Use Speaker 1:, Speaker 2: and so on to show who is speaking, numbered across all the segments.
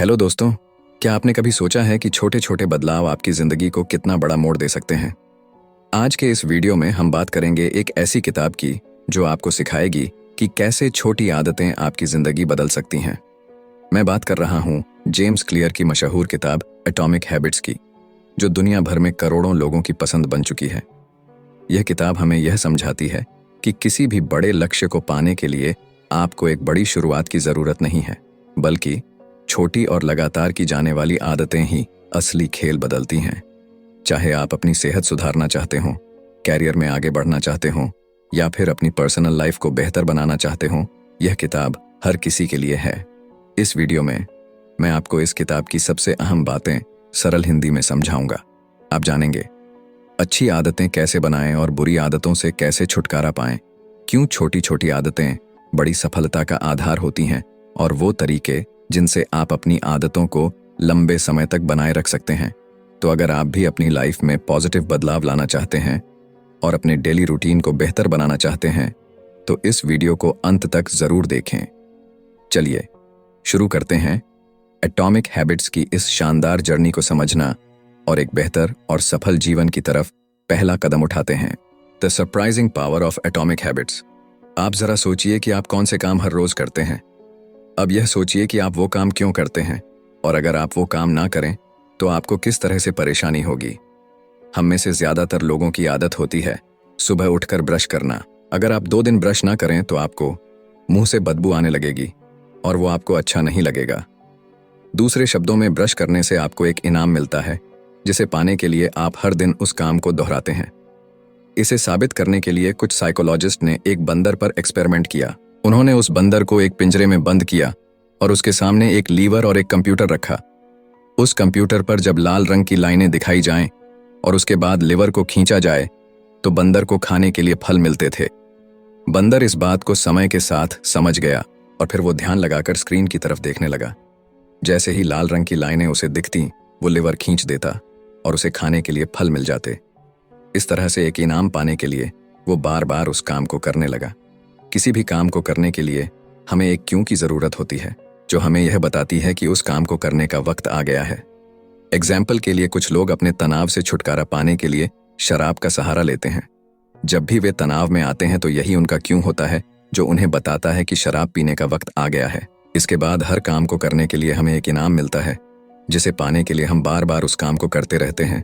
Speaker 1: Hello दोस्तों, क्या आपने कभी सोचा है कि छोटे छोटे बदलाव आपकी जिंदगी को कितना बड़ा मोड़ दे सकते हैं। आज के इस वीडियो में हम बात करेंगे एक ऐसी किताब की जो आपको सिखाएगी कि कैसे छोटी आदतें आपकी जिंदगी बदल सकती हैं। मैं बात कर रहा हूं जेम्स क्लियर की मशहूर किताब एटॉमिक हैबिट्स की, जो दुनिया भर में करोड़ों लोगों की पसंद बन चुकी है। यह किताब हमें यह समझाती है कि किसी भी बड़े लक्ष्य को पाने के लिए आपको एक बड़ी शुरुआत की जरूरत नहीं है, बल्कि छोटी और लगातार की जाने वाली आदतें ही असली खेल बदलती हैं। चाहे आप अपनी सेहत सुधारना चाहते हो, कैरियर में आगे बढ़ना चाहते हो या फिर अपनी पर्सनल लाइफ को बेहतर बनाना चाहते हो, यह किताब हर किसी के लिए है। इस वीडियो में मैं आपको इस किताब की सबसे अहम बातें सरल हिंदी में समझाऊंगा। आप जानेंगे अच्छी आदतें कैसे बनाएं और बुरी आदतों से कैसे छुटकारा पाएं, क्यों छोटी छोटी आदतें बड़ी सफलता का आधार होती हैं और वो तरीके जिनसे आप अपनी आदतों को लंबे समय तक बनाए रख सकते हैं। तो अगर आप भी अपनी लाइफ में पॉजिटिव बदलाव लाना चाहते हैं और अपने डेली रूटीन को बेहतर बनाना चाहते हैं, तो इस वीडियो को अंत तक जरूर देखें। चलिए शुरू करते हैं एटॉमिक हैबिट्स की इस शानदार जर्नी को समझना और एक बेहतर और सफल जीवन की तरफ पहला कदम उठाते हैं। The surprising power of atomic habits. आप जरा सोचिए कि आप कौन से काम हर रोज करते हैं। अब यह सोचिए कि आप वो काम क्यों करते हैं, और अगर आप वो काम ना करें तो आपको किस तरह से परेशानी होगी। हम में से ज्यादातर लोगों की आदत होती है सुबह उठकर ब्रश करना। अगर आप 2 दिन ब्रश ना करें तो आपको मुंह से बदबू आने लगेगी और वो आपको अच्छा नहीं लगेगा। दूसरे शब्दों में, ब्रश करने से आपको एक इनाम मिलता है जिसे पाने के लिए आप हर दिन उस काम को दोहराते हैं। इसे साबित करने के लिए कुछ साइकोलॉजिस्ट ने एक बंदर पर एक्सपेरिमेंट किया। उन्होंने उस बंदर को एक पिंजरे में बंद किया और उसके सामने एक लीवर और एक कंप्यूटर रखा। उस कंप्यूटर पर जब लाल रंग की लाइनें दिखाई जाएं और उसके बाद लीवर को खींचा जाए तो बंदर को खाने के लिए फल मिलते थे। बंदर इस बात को समय के साथ समझ गया और फिर वो ध्यान लगाकर स्क्रीन की तरफ देखने लगा। जैसे ही लाल रंग की लाइनें उसे दिखती, वो लीवर खींच देता और उसे खाने के लिए फल मिल जाते। इस तरह से एक इनाम पाने के लिए वो बार बार उस काम को करने लगा। किसी भी काम को करने के लिए हमें एक क्यों की जरूरत होती है, जो हमें यह बताती है कि उस काम को करने का वक्त आ गया है। एग्जाम्पल के लिए, कुछ लोग अपने तनाव से छुटकारा पाने के लिए शराब का सहारा लेते हैं। जब भी वे तनाव में आते हैं तो यही उनका क्यों होता है जो उन्हें बताता है कि शराब पीने का वक्त आ गया है। इसके बाद हर काम को करने के लिए हमें एक इनाम मिलता है, जिसे पाने के लिए हम बार बार उस काम को करते रहते हैं।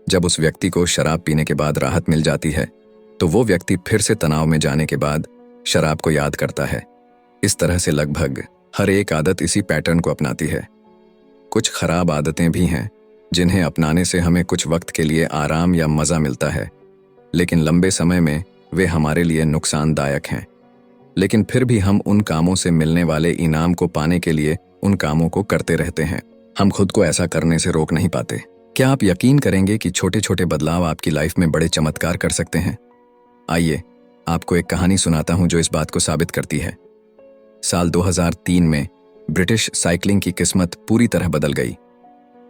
Speaker 1: जब उस व्यक्ति को शराब पीने के बाद राहत मिल जाती है तो वो व्यक्ति फिर से तनाव में जाने के बाद शराब को याद करता है। इस तरह से लगभग हर एक आदत इसी पैटर्न को अपनाती है। कुछ खराब आदतें भी हैं जिन्हें अपनाने से हमें कुछ वक्त के लिए आराम या मजा मिलता है, लेकिन लंबे समय में वे हमारे लिए नुकसानदायक हैं। लेकिन फिर भी हम उन कामों से मिलने वाले इनाम को पाने के लिए उन कामों को करते रहते हैं। हम खुद को ऐसा करने से रोक नहीं पाते। क्या आप यकीन करेंगे कि छोटे छोटे बदलाव आपकी लाइफ में बड़े चमत्कार कर सकते हैं? आइए आपको एक कहानी सुनाता हूं जो इस बात को साबित करती है। साल 2003 में ब्रिटिश साइकिलिंग की किस्मत पूरी तरह बदल गई।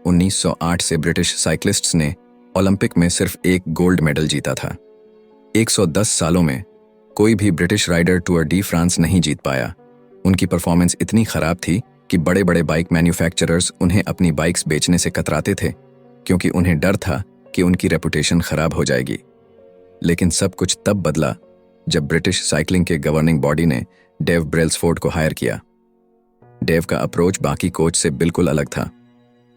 Speaker 1: 1908 से ब्रिटिश साइक्लिस्ट्स ने ओलंपिक में सिर्फ एक गोल्ड मेडल जीता था। 110 सालों में कोई भी British rider Tour de France नहीं जीत पाया। उनकी परफॉर्मेंस इतनी खराब थी कि बड़े बड़े बाइक मैन्युफैक्चरर्स उन्हें अपनी बाइक्स बेचने से कतराते थे, क्योंकि उन्हें डर था कि उनकी रेपुटेशन खराब हो जाएगी। लेकिन सब कुछ तब बदला जब ब्रिटिश साइकिलिंग के गवर्निंग बॉडी ने डेव ब्रेल्सफोर्ड को हायर किया। डेव का अप्रोच बाकी कोच से बिल्कुल अलग था।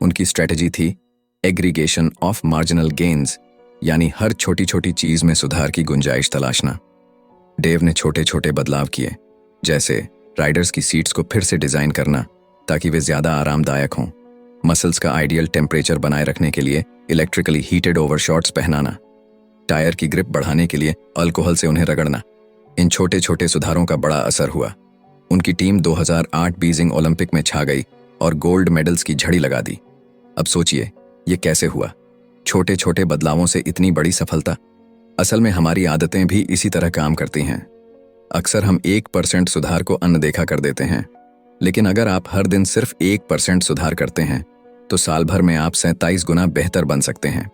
Speaker 1: उनकी स्ट्रेटजी थी एग्रीगेशन ऑफ मार्जिनल गेन्स, यानी हर छोटी छोटी चीज में सुधार की गुंजाइश तलाशना। डेव ने छोटे छोटे बदलाव किए, जैसे राइडर्स की सीट्स को फिर से डिजाइन करना ताकि वे ज्यादा आरामदायक हों, मसल्स का आइडियल टेम्परेचर बनाए रखने के लिए इलेक्ट्रिकली हीटेड ओवरशॉट्स पहनाना, टायर की ग्रिप बढ़ाने के लिए अल्कोहल से उन्हें रगड़ना। इन छोटे छोटे सुधारों का बड़ा असर हुआ। उनकी टीम 2008 बीजिंग ओलंपिक में छा गई और गोल्ड मेडल्स की झड़ी लगा दी। अब सोचिए ये कैसे हुआ? छोटे छोटे बदलावों से इतनी बड़ी सफलता। असल में हमारी आदतें भी इसी तरह काम करती हैं। अक्सर हम 1% सुधार को अनदेखा कर देते हैं, लेकिन अगर आप हर दिन सिर्फ 1% सुधार करते हैं तो साल भर में आप 37 गुना बेहतर बन सकते हैं।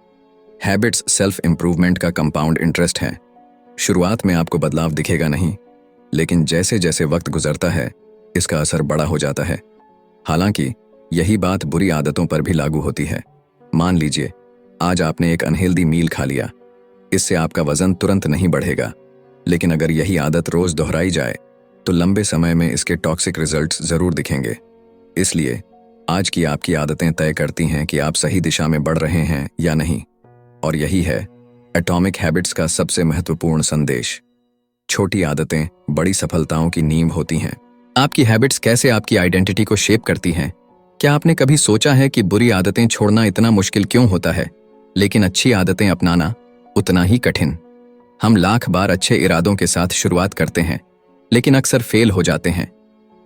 Speaker 1: हैबिट्स सेल्फ इंप्रूवमेंट का कंपाउंड इंटरेस्ट है। शुरुआत में आपको बदलाव दिखेगा नहीं, लेकिन जैसे जैसे वक्त गुजरता है इसका असर बड़ा हो जाता है। हालांकि यही बात बुरी आदतों पर भी लागू होती है। मान लीजिए आज आपने एक अनहेल्दी मील खा लिया। इससे आपका वजन तुरंत नहीं बढ़ेगा, लेकिन अगर यही आदत रोज दोहराई जाए तो लंबे समय में इसके टॉक्सिक रिजल्ट्स जरूर दिखेंगे। इसलिए आज की आपकी आदतें तय करती हैं कि आप सही दिशा में बढ़ रहे हैं या नहीं। और यही है एटॉमिक हैबिट्स का सबसे महत्वपूर्ण संदेश। छोटी आदतें बड़ी सफलताओं की नींव होती हैं। आपकी हैबिट्स कैसे आपकी आइडेंटिटी को शेप करती हैं? क्या आपने कभी सोचा है कि बुरी आदतें छोड़ना इतना मुश्किल क्यों होता है, लेकिन अच्छी आदतें अपनाना उतना ही कठिन? हम लाख बार अच्छे इरादों के साथ शुरुआत करते हैं, लेकिन अक्सर फेल हो जाते हैं।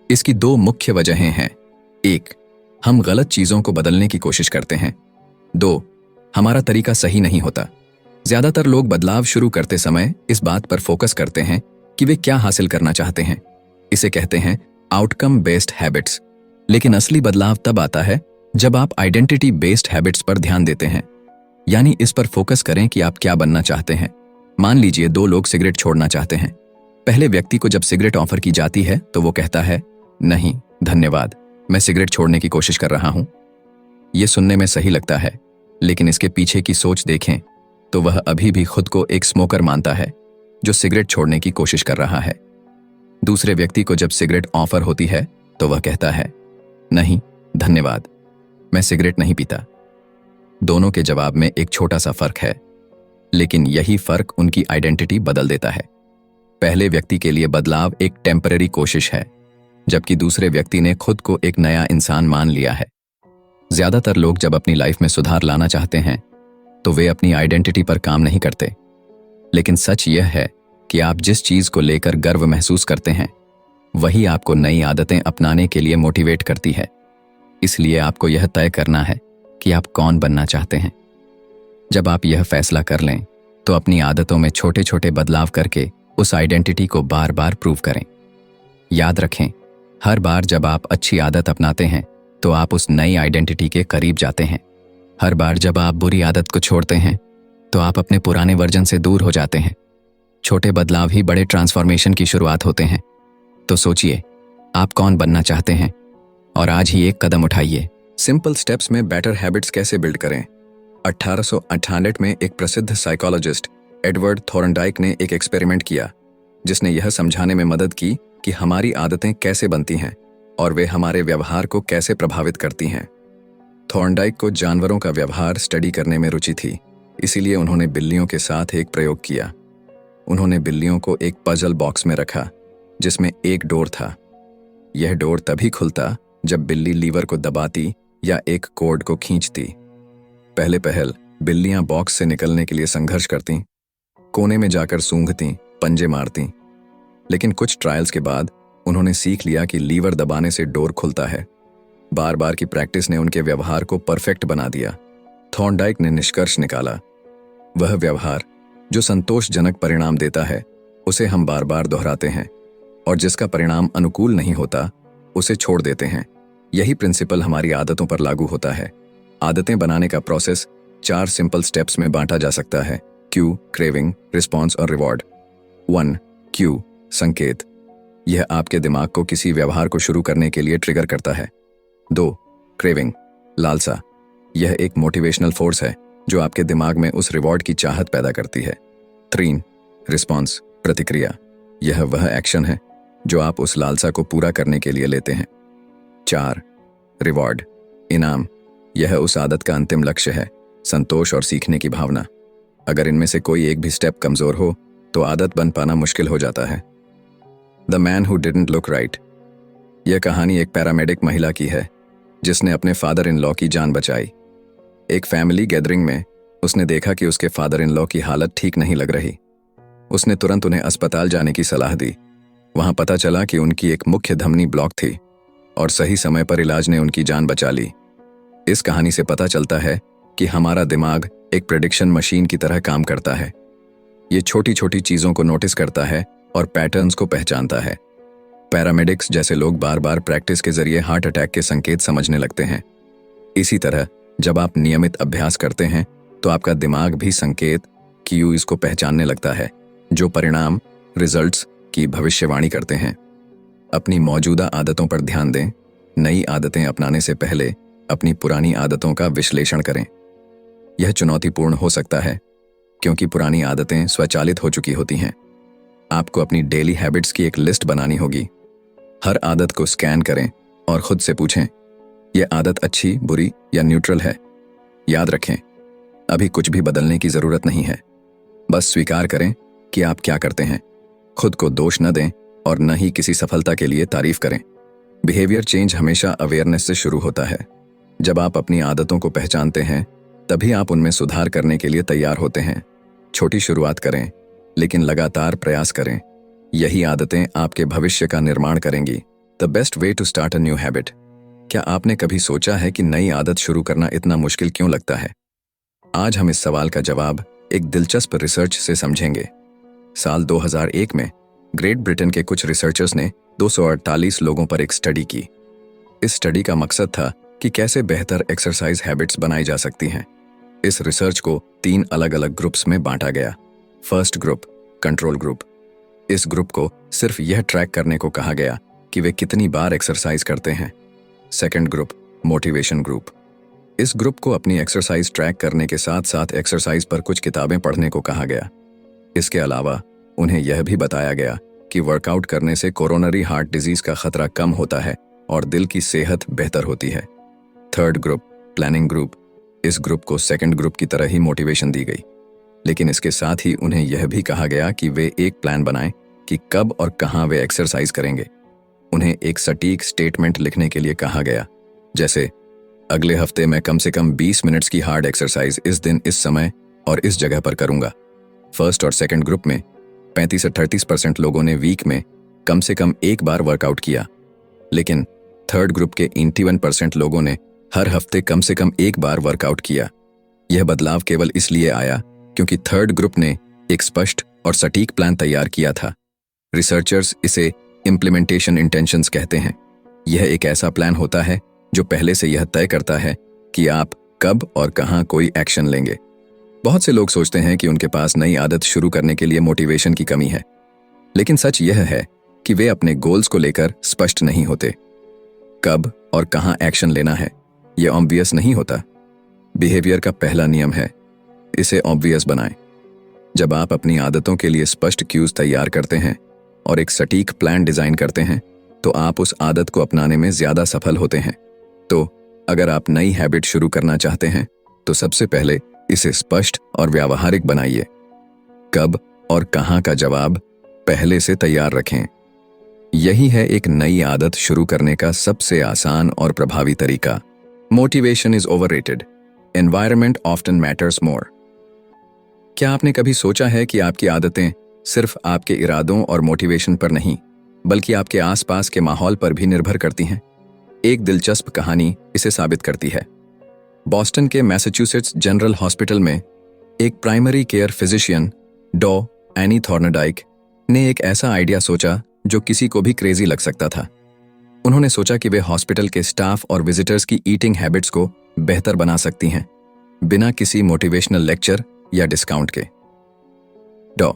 Speaker 1: इसकी दो मुख्य वजहें हैं। एक, हम गलत चीजों को बदलने की कोशिश करते हैं। दो, हमारा तरीका सही नहीं होता। ज्यादातर लोग बदलाव शुरू करते समय इस बात पर फोकस करते हैं कि वे क्या हासिल करना चाहते हैं। इसे कहते हैं आउटकम बेस्ड हैबिट्स। लेकिन असली बदलाव तब आता है जब आप आइडेंटिटी बेस्ड हैबिट्स पर ध्यान देते हैं, यानी इस पर फोकस करें कि आप क्या बनना चाहते हैं। मान लीजिए दो लोग सिगरेट छोड़ना चाहते हैं। पहले व्यक्ति को जब सिगरेट ऑफर की जाती है तो वो कहता है, नहीं धन्यवाद, मैं सिगरेट छोड़ने की कोशिश कर रहा हूं। यह सुनने में सही लगता है, लेकिन इसके पीछे की सोच देखें तो वह अभी भी खुद को एक स्मोकर मानता है जो सिगरेट छोड़ने की कोशिश कर रहा है। दूसरे व्यक्ति को जब सिगरेट ऑफर होती है तो वह कहता है, नहीं धन्यवाद, मैं सिगरेट नहीं पीता। दोनों के जवाब में एक छोटा सा फर्क है, लेकिन यही फर्क उनकी आइडेंटिटी बदल देता है। पहले व्यक्ति के लिए बदलाव एक टेम्पररी कोशिश है, जबकि दूसरे व्यक्ति ने खुद को एक नया इंसान मान लिया है। ज्यादातर लोग जब अपनी लाइफ में सुधार लाना चाहते हैं तो वे अपनी आइडेंटिटी पर काम नहीं करते। लेकिन सच यह है कि आप जिस चीज को लेकर गर्व महसूस करते हैं वही आपको नई आदतें अपनाने के लिए मोटिवेट करती है। इसलिए आपको यह तय करना है कि आप कौन बनना चाहते हैं। जब आप यह फैसला कर लें तो अपनी आदतों में छोटे छोटे बदलाव करके उस आइडेंटिटी को बार बार प्रूव करें। याद रखें, हर बार जब आप अच्छी आदत अपनाते हैं तो आप उस नई आइडेंटिटी के करीब जाते हैं। हर बार जब आप बुरी आदत को छोड़ते हैं तो आप अपने पुराने वर्जन से दूर हो जाते हैं। छोटे बदलाव ही बड़े ट्रांसफॉर्मेशन की शुरुआत होते हैं। तो सोचिए, आप कौन बनना चाहते हैं और आज ही एक कदम उठाइए। सिंपल स्टेप्स में बेटर हैबिट्स कैसे बिल्ड करें। 1898 में एक प्रसिद्ध साइकोलॉजिस्ट एडवर्ड थॉर्नडाइक ने एक एक्सपेरिमेंट किया जिसने यह समझाने में मदद की कि हमारी आदतें कैसे बनती हैं और वे हमारे व्यवहार को कैसे प्रभावित करती हैं। थॉर्नडाइक को जानवरों का व्यवहार स्टडी करने में रुचि थी, इसीलिए उन्होंने बिल्लियों के साथ एक प्रयोग किया। उन्होंने बिल्लियों को एक पजल बॉक्स में रखा जिसमें एक डोर था। यह डोर तभी खुलता जब बिल्ली लीवर को दबाती या एक कोर्ड को खींचती। पहले पहल बिल्लियां बॉक्स से निकलने के लिए संघर्ष करतीं, कोने में जाकर सूंघतीं, पंजे मारतीं। लेकिन कुछ ट्रायल्स के बाद उन्होंने सीख लिया कि लीवर दबाने से डोर खुलता है। बार बार की प्रैक्टिस ने उनके व्यवहार को परफेक्ट बना दिया। थॉर्नडाइक ने निष्कर्ष निकाला, वह व्यवहार जो संतोषजनक परिणाम देता है उसे हम बार बार दोहराते हैं और जिसका परिणाम अनुकूल नहीं होता उसे छोड़ देते हैं। यही प्रिंसिपल हमारी आदतों पर लागू होता है। आदतें बनाने का प्रोसेस 4 सिंपल स्टेप्स में बांटा जा सकता है: क्यू, क्रेविंग, रिस्पॉन्स और रिवॉर्ड। 1. क्यू, संकेत। यह आपके दिमाग को किसी व्यवहार को शुरू करने के लिए ट्रिगर करता है। 2. क्रेविंग, लालसा। यह एक मोटिवेशनल फोर्स है जो आपके दिमाग में उस रिवॉर्ड की चाहत पैदा करती है। 3. रिस्पॉन्स, प्रतिक्रिया। यह वह एक्शन है जो आप उस लालसा को पूरा करने के लिए लेते हैं। 4. रिवॉर्ड, इनाम। यह उस आदत का अंतिम लक्ष्य है, संतोष और सीखने की भावना। अगर इनमें से कोई एक भी स्टेप कमजोर हो तो आदत बन पाना मुश्किल हो जाता है। The man who didn't look right. यह कहानी एक पैरामेडिक महिला की है जिसने अपने फादर इन लॉ की जान बचाई। एक फैमिली गैदरिंग में उसने देखा कि उसके फादर इन लॉ की हालत ठीक नहीं लग रही। उसने तुरंत उन्हें अस्पताल जाने की सलाह दी। वहां पता चला कि उनकी एक मुख्य धमनी ब्लॉक थी और सही समय पर इलाज ने उनकी जान बचा ली। इस कहानी से पता चलता है कि हमारा दिमाग एक प्रेडिक्शन मशीन की तरह काम करता है। ये छोटी छोटी चीजों को नोटिस करता है और पैटर्न्स को पहचानता है। पैरामेडिक्स जैसे लोग बार बार प्रैक्टिस के जरिए हार्ट अटैक के संकेत समझने लगते हैं। इसी तरह जब आप नियमित अभ्यास करते हैं तो आपका दिमाग भी संकेत क्यूज को पहचानने लगता है जो परिणाम, रिजल्ट्स की भविष्यवाणी करते हैं। अपनी मौजूदा आदतों पर ध्यान दें, नई आदतें अपनाने से पहले अपनी पुरानी आदतों का विश्लेषण करें। यह चुनौतीपूर्ण हो सकता है क्योंकि पुरानी आदतें स्वचालित हो चुकी होती हैं। आपको अपनी डेली हैबिट्स की एक लिस्ट बनानी होगी। हर आदत को स्कैन करें और खुद से पूछें, यह आदत अच्छी, बुरी या न्यूट्रल है। याद रखें, अभी कुछ भी बदलने की जरूरत नहीं है। बस स्वीकार करें कि आप क्या करते हैं। खुद को दोष न दें और न ही किसी सफलता के लिए तारीफ करें। बिहेवियर चेंज हमेशा अवेयरनेस से शुरू होता है। जब आप अपनी आदतों को पहचानते हैं, तभी आप उनमें सुधार करने के लिए तैयार होते हैं। छोटी शुरुआत करें, लेकिन लगातार प्रयास करें। यही आदतें आपके भविष्य का निर्माण करेंगी। The best way to start a new habit. क्या आपने कभी सोचा है कि नई आदत शुरू करना इतना मुश्किल क्यों लगता है? आज हम इस सवाल का जवाब एक दिलचस्प रिसर्च से समझेंगे। साल 2001 में ग्रेट ब्रिटेन के कुछ रिसर्चर्स ने 248 लोगों पर एक स्टडी की। इस स्टडी का मकसद था कि कैसे बेहतर एक्सरसाइज हैबिट्स बनाई जा सकती हैं। इस रिसर्च को 3 अलग अलग ग्रुप्स में बांटा गया। First group, control group. इस ग्रुप को सिर्फ यह ट्रैक करने को कहा गया कि वे कितनी बार एक्सरसाइज करते हैं। Second group, motivation group. इस ग्रुप को अपनी एक्सरसाइज ट्रैक करने के साथ साथ एक्सरसाइज पर कुछ किताबें पढ़ने को कहा गया। इसके अलावा उन्हें यह भी बताया गया कि वर्कआउट करने से कोरोनरी हार्ट डिजीज का खतरा कम होता है और दिल की सेहत बेहतर होती है। Third group, planning group. इस ग्रुप को सेकंड ग्रुप की तरह ही मोटिवेशन दी गई, लेकिन इसके साथ ही उन्हें यह भी कहा गया कि वे एक प्लान बनाएं कि कब और कहां वे एक्सरसाइज करेंगे। उन्हें एक सटीक स्टेटमेंट लिखने के लिए कहा गया, जैसे अगले हफ्ते मैं कम से कम 20 मिनट्स की हार्ड एक्सरसाइज इस दिन, इस समय और इस जगह पर करूंगा। फर्स्ट और सेकंड ग्रुप में 35 से 38% लोगों ने वीक में कम से कम एक बार वर्कआउट किया, लेकिन थर्ड ग्रुप के 81% लोगों ने हर हफ्ते कम से कम एक बार वर्कआउट किया। यह बदलाव केवल इसलिए आया क्योंकि थर्ड ग्रुप ने एक स्पष्ट और सटीक प्लान तैयार किया था। रिसर्चर्स इसे इम्प्लीमेंटेशन इंटेंशंस कहते हैं। यह एक ऐसा प्लान होता है जो पहले से यह तय करता है कि आप कब और कहां कोई एक्शन लेंगे। बहुत से लोग सोचते हैं कि उनके पास नई आदत शुरू करने के लिए मोटिवेशन की कमी है, लेकिन सच यह है कि वे अपने गोल्स को लेकर स्पष्ट नहीं होते। कब और कहां एक्शन लेना है, यह ऑब्वियस नहीं होता। बिहेवियर का पहला नियम है, इसे ऑब्वियस बनाएं। जब आप अपनी आदतों के लिए स्पष्ट क्यूज तैयार करते हैं और एक सटीक प्लान डिजाइन करते हैं, तो आप उस आदत को अपनाने में ज्यादा सफल होते हैं। तो अगर आप नई हैबिट शुरू करना चाहते हैं, तो सबसे पहले इसे स्पष्ट और व्यावहारिक बनाइए। कब और कहां का जवाब पहले से तैयार रखें। यही है एक नई आदत शुरू करने का सबसे आसान और प्रभावी तरीका। Motivation is overrated, environment often matters more. क्या आपने कभी सोचा है कि आपकी आदतें सिर्फ आपके इरादों और मोटिवेशन पर नहीं, बल्कि आपके आसपास के माहौल पर भी निर्भर करती हैं? एक दिलचस्प कहानी इसे साबित करती है। बॉस्टन के मैसाचुसेट्स जनरल हॉस्पिटल में एक प्राइमरी केयर फिजिशियन डॉ एनी थॉर्नडाइक ने एक ऐसा आइडिया सोचा जो किसी को भी क्रेजी लग सकता था। उन्होंने सोचा कि वे हॉस्पिटल के स्टाफ और विजिटर्स की ईटिंग हैबिट्स को बेहतर बना सकती हैं, बिना किसी मोटिवेशनल लेक्चर या डिस्काउंट के। डॉ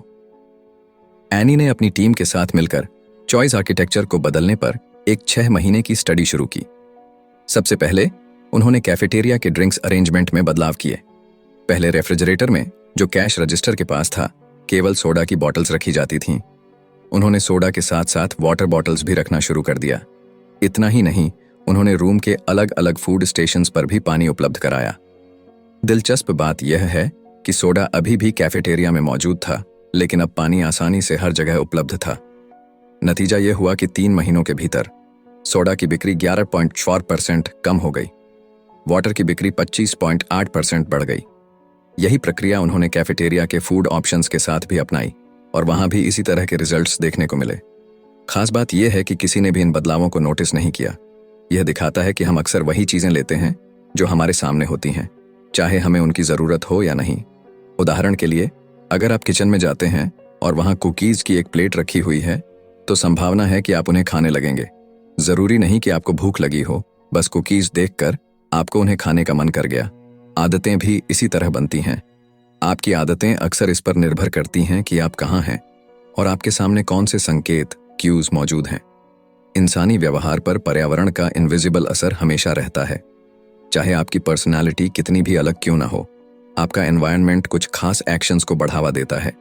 Speaker 1: एनी ने अपनी टीम के साथ मिलकर चॉइस आर्किटेक्चर को बदलने पर एक 6 महीने की स्टडी शुरू की। सबसे पहले उन्होंने कैफेटेरिया के ड्रिंक्स अरेंजमेंट में बदलाव किए। पहले रेफ्रिजरेटर में, जो कैश रजिस्टर के पास था, केवल सोडा की बॉटल्स रखी जाती थीं। उन्होंने सोडा के साथ साथ वाटर बॉटल्स भी रखना शुरू कर दिया। इतना ही नहीं, उन्होंने रूम के अलग अलग फूड स्टेशंस पर भी पानी उपलब्ध कराया। दिलचस्प बात यह है कि सोडा अभी भी कैफेटेरिया में मौजूद था, लेकिन अब पानी आसानी से हर जगह उपलब्ध था। नतीजा यह हुआ कि 3 महीनों के भीतर सोडा की बिक्री 11.4% कम हो गई, वाटर की बिक्री 25.8% बढ़ गई। यही प्रक्रिया उन्होंने कैफेटेरिया के फूड ऑप्शंस के साथ भी अपनाई और वहां भी इसी तरह के रिजल्ट्स देखने को मिले। खास बात यह है कि किसी ने भी इन बदलावों को नोटिस नहीं किया। यह दिखाता है कि हम अक्सर वही चीजें लेते हैं जो हमारे सामने होती हैं, चाहे हमें उनकी जरूरत हो या नहीं। उदाहरण के लिए, अगर आप किचन में जाते हैं और वहां कुकीज की एक प्लेट रखी हुई है, तो संभावना है कि आप उन्हें खाने लगेंगे। जरूरी नहीं कि आपको भूख लगी हो, बस कुकीज देखकर आपको उन्हें खाने का मन कर गया। आदतें भी इसी तरह बनती हैं। आपकी आदतें अक्सर इस पर निर्भर करती हैं कि आप कहाँ हैं और आपके सामने कौन से संकेत, क्यूज मौजूद हैं। इंसानी व्यवहार पर पर्यावरण का इनविजिबल असर हमेशा रहता है। चाहे आपकी पर्सनालिटी कितनी भी अलग क्यों ना हो, आपका एनवायरनमेंट कुछ खास एक्शंस को बढ़ावा देता है।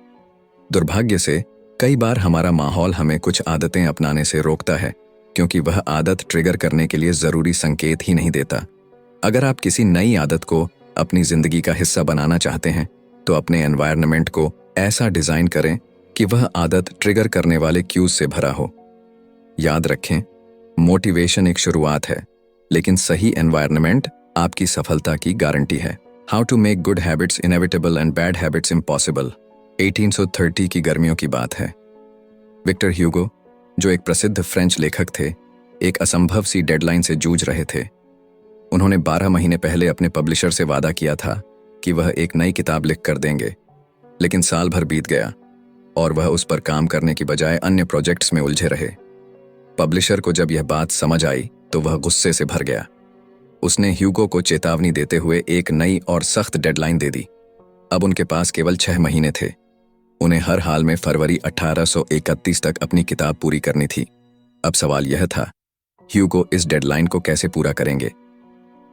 Speaker 1: दुर्भाग्य से कई बार हमारा माहौल हमें कुछ आदतें अपनाने से रोकता है, क्योंकि वह आदत ट्रिगर करने के लिए जरूरी संकेत ही नहीं देता। अगर आप किसी नई आदत को अपनी जिंदगी का हिस्सा बनाना चाहते हैं, तो अपने एनवायरनमेंट को ऐसा डिजाइन करें कि वह आदत ट्रिगर करने वाले क्यूज से भरा हो। याद रखें, मोटिवेशन एक शुरुआत है, लेकिन सही एनवायरनमेंट आपकी सफलता की गारंटी है। How to make good habits inevitable and bad habits impossible. 1830 की गर्मियों की बात है। विक्टर ह्यूगो, जो एक प्रसिद्ध फ्रेंच लेखक थे, एक असंभव सी डेडलाइन से जूझ रहे थे। उन्होंने 12 महीने पहले अपने पब्लिशर से वादा किया था कि वह एक नई किताब लिख कर देंगे, लेकिन साल भर बीत गया और वह उस पर काम करने की बजाय अन्य प्रोजेक्ट्स में उलझे रहे। पब्लिशर को जब यह बात समझ आई तो वह गुस्से से भर गया। उसने ह्यूगो को चेतावनी देते हुए एक नई और सख्त डेडलाइन दे दी। अब उनके पास केवल 6 महीने थे। उन्हें हर हाल में फरवरी 1831 तक अपनी किताब पूरी करनी थी। अब सवाल यह था, ह्यूगो इस डेडलाइन को कैसे पूरा करेंगे?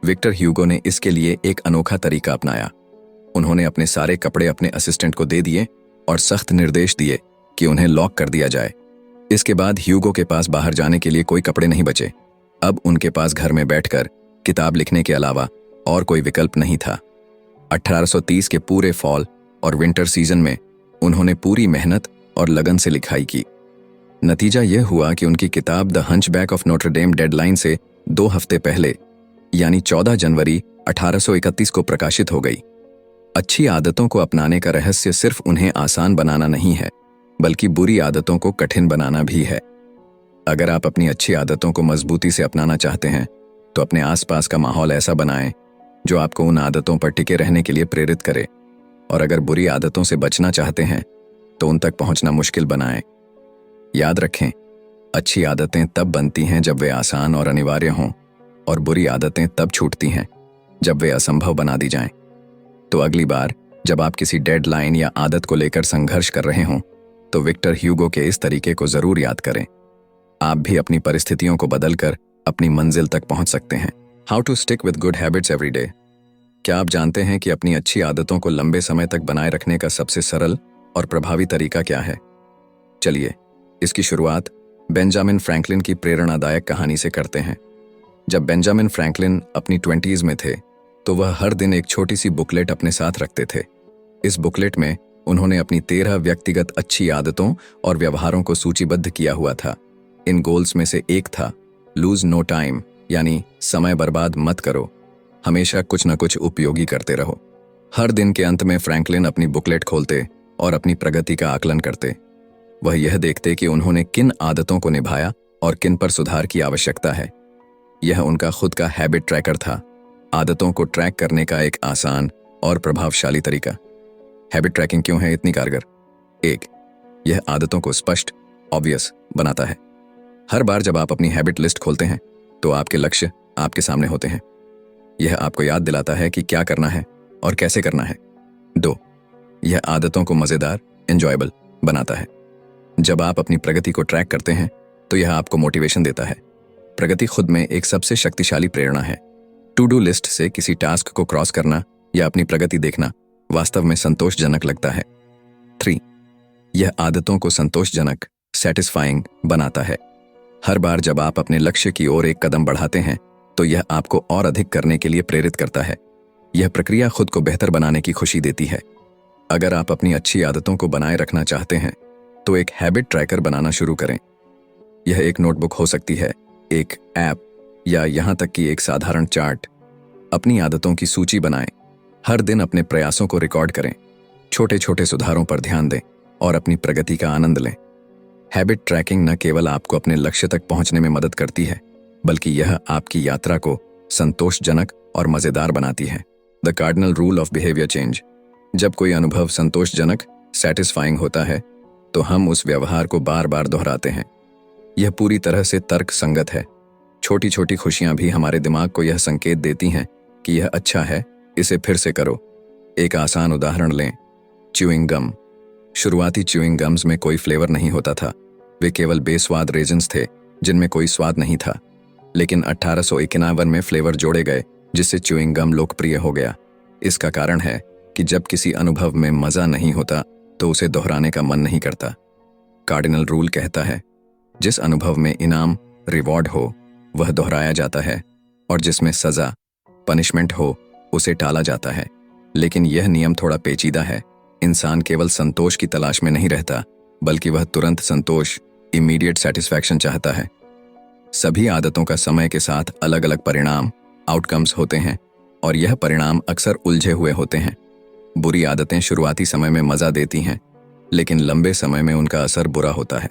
Speaker 1: विक्टर ह्यूगो ने इसके लिए एक अनोखा तरीका अपनाया। उन्होंने अपने सारे कपड़े अपने असिस्टेंट को दे दिए और सख्त निर्देश दिए कि उन्हें लॉक कर दिया जाए। इसके बाद ह्यूगो के पास बाहर जाने के लिए कोई कपड़े नहीं बचे। अब उनके पास घर में बैठकर किताब लिखने के अलावा और कोई विकल्प नहीं था। 1830 के पूरे फॉल और विंटर सीजन में उन्होंने पूरी मेहनत और लगन से लिखाई की। नतीजा यह हुआ कि उनकी किताब the hunchback of Notre Dame deadline से 2 हफ्ते पहले, यानी 14 जनवरी 1831 को प्रकाशित हो गई। अच्छी आदतों को अपनाने का रहस्य सिर्फ उन्हें आसान बनाना नहीं है, बल्कि बुरी आदतों को कठिन बनाना भी है। अगर आप अपनी अच्छी आदतों को मजबूती से अपनाना चाहते हैं, तो अपने आसपास का माहौल ऐसा बनाएं जो आपको उन आदतों पर टिके रहने के लिए प्रेरित करे। और अगर बुरी आदतों से बचना चाहते हैं, तो उन तक पहुंचना मुश्किल बनाएं। याद रखें, अच्छी आदतें तब बनती हैं जब वे आसान और अनिवार्य हों, और बुरी आदतें तब छूटती हैं जब वे असंभव बना दी जाएं। तो अगली बार जब आप किसी डेडलाइन या आदत को लेकर संघर्ष कर रहे हों, तो विक्टर ह्यूगो के इस तरीके को जरूर याद करें। आप भी अपनी परिस्थितियों को बदलकर अपनी मंजिल तक पहुंच सकते हैं। How to stick with good habits every day. क्या आप जानते हैं कि अपनी अच्छी आदतों को लंबे समय तक बनाए रखने का सबसे सरल और प्रभावी तरीका क्या है? चलिए, इसकी शुरुआत बेंजामिन फ्रैंकलिन की प्रेरणादायक कहानी से करते हैं। जब बेंजामिन फ्रैंकलिन अपनी 20s में थे, तो वह हर दिन एक छोटी सी बुकलेट अपने साथ रखते थे। इस बुकलेट में उन्होंने अपनी 13 व्यक्तिगत अच्छी आदतों और व्यवहारों को सूचीबद्ध किया हुआ था। इन गोल्स में से एक था लूज नो टाइम, यानी समय बर्बाद मत करो, हमेशा कुछ न कुछ उपयोगी करते रहो। हर दिन के अंत में फ्रैंकलिन अपनी बुकलेट खोलते और अपनी प्रगति का आकलन करते। वह यह देखते कि उन्होंने किन आदतों को निभाया और किन पर सुधार की आवश्यकता है। यह उनका खुद का हैबिट ट्रैकर था, आदतों को ट्रैक करने का एक आसान और प्रभावशाली तरीका। हैबिट ट्रैकिंग क्यों है इतनी कारगर? 1. यह आदतों को स्पष्ट, ऑब्वियस बनाता है। हर बार जब आप अपनी हैबिट लिस्ट खोलते हैं, तो आपके लक्ष्य आपके सामने होते हैं। यह आपको याद दिलाता है कि क्या करना है और कैसे करना है। 2. यह आदतों को मजेदार, एंजॉयबल बनाता है। जब आप अपनी प्रगति को ट्रैक करते हैं, तो यह आपको मोटिवेशन देता है। प्रगति खुद में एक सबसे शक्तिशाली प्रेरणा है। टू डू लिस्ट से किसी टास्क को क्रॉस करना या अपनी प्रगति देखना वास्तव में संतोषजनक लगता है। 3. यह आदतों को संतोषजनक, सेटिस्फाइंग बनाता है। हर बार जब आप अपने लक्ष्य की ओर एक कदम बढ़ाते हैं, तो यह आपको और अधिक करने के लिए प्रेरित करता है। यह प्रक्रिया खुद को बेहतर बनाने की खुशी देती है। अगर आप अपनी अच्छी आदतों को बनाए रखना चाहते हैं, तो एक हैबिट ट्रैकर बनाना शुरू करें। यह एक नोटबुक हो सकती है, एक ऐप, या यहाँ तक कि एक साधारण चार्ट। अपनी आदतों की सूची बनाएं। हर दिन अपने प्रयासों को रिकॉर्ड करें। छोटे छोटे सुधारों पर ध्यान दें और अपनी प्रगति का आनंद लें। हैबिट ट्रैकिंग न केवल आपको अपने लक्ष्य तक पहुंचने में मदद करती है, बल्कि यह आपकी यात्रा को संतोषजनक और मजेदार बनाती है। The cardinal rule of behaviour change. जब कोई अनुभव संतोषजनक, सेटिस्फाइंग होता है, तो हम उस व्यवहार को बार बार दोहराते हैं। यह पूरी तरह से तर्क संगत है। छोटी छोटी खुशियां भी हमारे दिमाग को यह संकेत देती हैं कि यह अच्छा है, इसे फिर से करो। एक आसान उदाहरण लें, च्यूइंग गम। शुरुआती च्यूइंग गम्स में कोई फ्लेवर नहीं होता था। वे केवल बेस्वाद रेजिन्स थे जिनमें कोई स्वाद नहीं था, लेकिन 1851 में फ्लेवर जोड़े गए जिससे च्यूइंग गम लोकप्रिय हो गया। इसका कारण है कि जब किसी अनुभव में मजा नहीं होता तो उसे दोहराने का मन नहीं करता। कार्डिनल रूल कहता है, जिस अनुभव में इनाम रिवॉर्ड हो वह दोहराया जाता है और जिसमें सजा पनिशमेंट हो उसे टाला जाता है। लेकिन यह नियम थोड़ा पेचीदा है। इंसान केवल संतोष की तलाश में नहीं रहता, बल्कि वह तुरंत संतोष इमीडिएट सेटिस्फैक्शन चाहता है। सभी आदतों का समय के साथ अलग अलग परिणाम आउटकम्स होते हैं और यह परिणाम अक्सर उलझे हुए होते हैं। बुरी आदतें शुरुआती समय में मजा देती हैं, लेकिन लंबे समय में उनका असर बुरा होता है।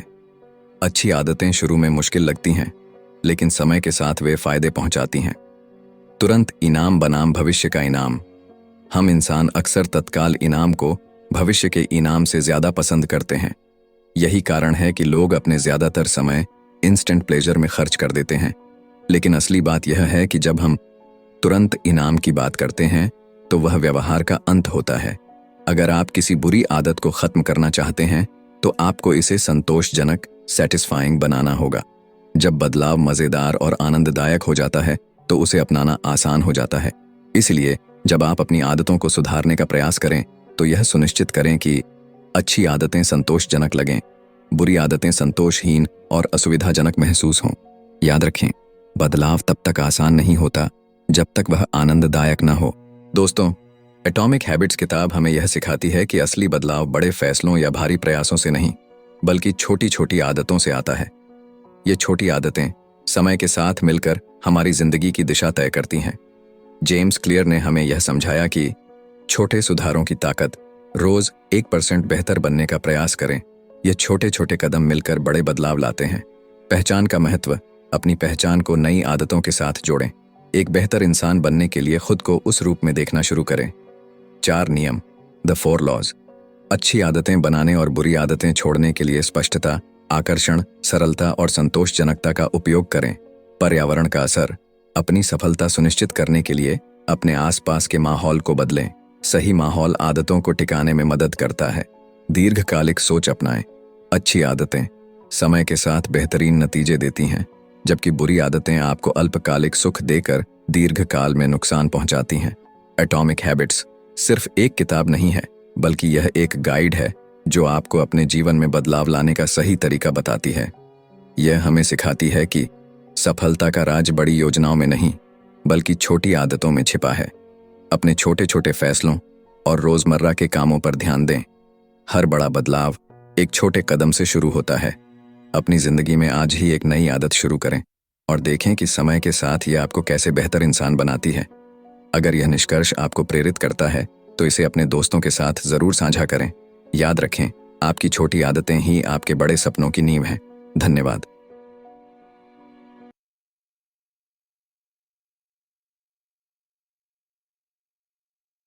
Speaker 1: अच्छी आदतें शुरू में मुश्किल लगती हैं, लेकिन समय के साथ वे फायदे पहुंचाती हैं। तुरंत इनाम बनाम भविष्य का इनाम। हम इंसान अक्सर तत्काल इनाम को भविष्य के इनाम से ज्यादा पसंद करते हैं। यही कारण है कि लोग अपने ज्यादातर समय इंस्टेंट प्लेजर में खर्च कर देते हैं। लेकिन असली बात यह है कि जब हम तुरंत इनाम की बात करते हैं तो वह व्यवहार का अंत होता है। अगर आप किसी बुरी आदत को खत्म करना चाहते हैं तो आपको इसे संतोषजनक सेटिस्फाइंग बनाना होगा। जब बदलाव मजेदार और आनंददायक हो जाता है तो उसे अपनाना आसान हो जाता है। इसलिए जब आप अपनी आदतों को सुधारने का प्रयास करें तो यह सुनिश्चित करें कि अच्छी आदतें संतोषजनक लगें, बुरी आदतें संतोषहीन और असुविधाजनक महसूस हों। याद रखें, बदलाव तब तक आसान नहीं होता जब तक वह आनंददायक न हो। दोस्तों, एटॉमिक हैबिट्स किताब हमें यह सिखाती है कि असली बदलाव बड़े फैसलों या भारी प्रयासों से नहीं, बल्कि छोटी छोटी आदतों से आता है। ये छोटी आदतें समय के साथ मिलकर हमारी जिंदगी की दिशा तय करती हैं। जेम्स क्लियर ने हमें यह समझाया कि छोटे सुधारों की ताकत। रोज 1% बेहतर बनने का प्रयास करें। ये छोटे छोटे कदम मिलकर बड़े बदलाव लाते हैं। पहचान का महत्व। अपनी पहचान को नई आदतों के साथ जोड़ें। एक बेहतर इंसान बनने के लिए खुद को उस रूप में देखना शुरू करें। 4 नियम, द 4 लॉज। अच्छी आदतें बनाने और बुरी आदतें छोड़ने के लिए स्पष्टता, आकर्षण, सरलता और संतोषजनकता का उपयोग करें। पर्यावरण का असर। अपनी सफलता सुनिश्चित करने के लिए अपने आसपास के माहौल को बदलें। सही माहौल आदतों को टिकाने में मदद करता है। दीर्घकालिक सोच अपनाएं। अच्छी आदतें समय के साथ बेहतरीन नतीजे देती हैं, जबकि बुरी आदतें आपको अल्पकालिक सुख देकर दीर्घकाल में नुकसान पहुंचाती हैं। एटॉमिक हैबिट्स सिर्फ एक किताब नहीं है, बल्कि यह एक गाइड है जो आपको अपने जीवन में बदलाव लाने का सही तरीका बताती है। यह हमें सिखाती है कि सफलता का राज बड़ी योजनाओं में नहीं, बल्कि छोटी आदतों में छिपा है। अपने छोटे छोटे फैसलों और रोजमर्रा के कामों पर ध्यान दें। हर बड़ा बदलाव एक छोटे कदम से शुरू होता है। अपनी जिंदगी में आज ही एक नई आदत शुरू करें और देखें कि समय के साथ यह आपको कैसे बेहतर इंसान बनाती है। अगर यह निष्कर्ष आपको प्रेरित करता है तो इसे अपने दोस्तों के साथ जरूर साझा करें। याद रखें, आपकी छोटी आदतें ही आपके बड़े सपनों की नींव हैं। धन्यवाद।